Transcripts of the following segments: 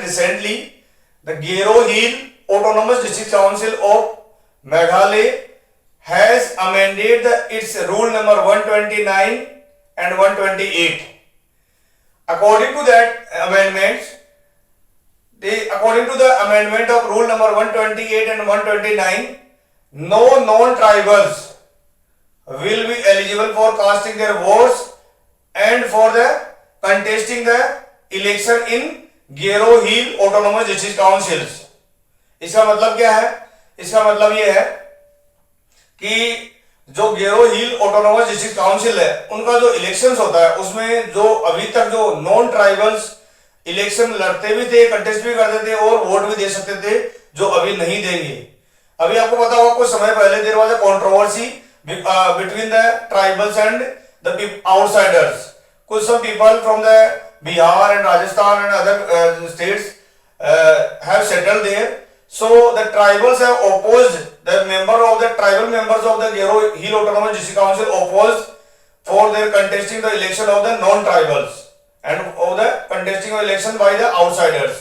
recently the Gero Hill Autonomous District Council of Meghalaya has amended its rule number 129 and 128. According to that amendments, according to the amendment of rule number 128 and 129, no non-tribals will be eligible for casting their votes and for the contesting the election in Gero Hill Autonomous District Councils. इसका मतलब क्या है? इसका मतलब ये है कि जो गेरो हिल ऑटोनोमस डिस्ट्रिक्ट काउंसिल है उनका जो इलेक्शंस होता है उसमें जो अभी तक जो नॉन ट्राइबल्स इलेक्शन लड़ते भी थे, कंटेस्ट भी करते थे और वोट भी दे सकते थे, जो अभी नहीं देंगे। अभी आपको पता होगा कुछ समय पहले there was a controversy between the tribals and the outsiders. कुछ some people from the Bihar and Rajasthan and other states have settled there. So the tribals have opposed, the tribal members of the Gero Hill Autonomous District Council opposed for their contesting the election of the non-tribals and of the contesting of election by the outsiders.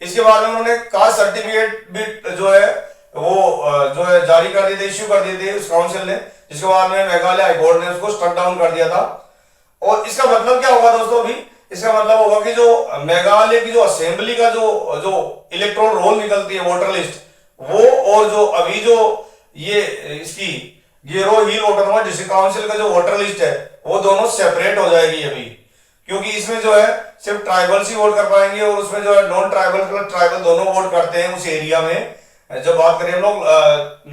इसके बाद में उन्होंने caste certificate भी जो है वो जारी कर दिए थे, इश्यू कर दिए थे उस काउंसिल ने, जिसके बाद में मेघालय हाईकोर्ट ने उसको स्ट्रक डाउन कर दिया था। और इसका मतलब क्या होगा दोस्तों? अभी इसका मतलब होगा कि जो मेघालय की जो असेंबली का जो इलेक्टोरल रोल निकलती है, वोटर लिस्ट, वो और जो अभी जो ये इसकी गेरो हिल ऑटोनोमस डिस्ट्रिक्ट काउंसिल का जो वोटर लिस्ट है वो दोनों सेपरेट हो जाएगी अभी, क्योंकि इसमें जो है सिर्फ ट्राइबल्स ही वोट कर पाएंगे और उसमें जो है नॉन ट्राइबल प्लस ट्राइबल दोनों वोट करते हैं उस एरिया में, जब बात करें हम लोग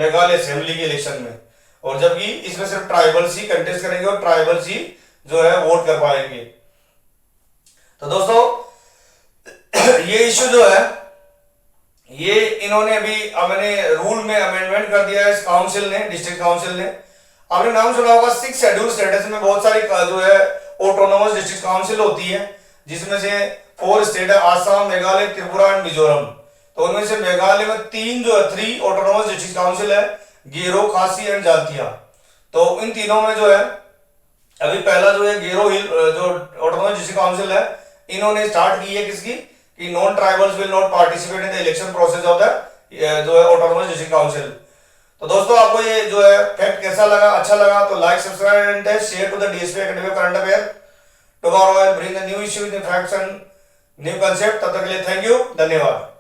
मेघालय असेंबली के इलेक्शन में। और जबकि इसमें सिर्फ ट्राइबल्स ही कंटेस्ट करेंगे और ट्राइबल्स ही जो है वोट कर पाएंगे। तो दोस्तों ये इश्यू जो है ये इन्होंने अभी अपने रूल में अमेंडमेंट कर दिया है इस काउंसिल ने, डिस्ट्रिक्ट काउंसिल ने। आपने नाम सुना होगा 6 शेड्यूल स्टेटस में बहुत सारी जो है ऑटोनोमस डिस्ट्रिक्ट काउंसिल होती है, जिसमें से 4 स्टेट है, आसाम, मेघालय, त्रिपुरा एंड मिजोरम। तो उनमें से मेघालय में 3 ऑटोनोमस डिस्ट्रिक्ट काउंसिल है, गेरो, खासी एंड जातिया। तो इन तीनों में जो है अभी पहला जो है गेरो हिल जो ऑटोनोमस डिस्ट्रिक्ट काउंसिल है, इन्होंने स्टार्ट की है किसकी कि non tribals will not participate in the election process of the जो है ऑटोनोमस डिस्ट्रिक्ट काउंसिल। तो दोस्तों आपको ये जो है फैक्ट कैसा लगा? अच्छा लगा तो like, subscribe and share to the DSP academy current affair. Tomorrow I will bring the new issue, new facts and new concept. तब तक के लिए थैंक यू, धन्यवाद।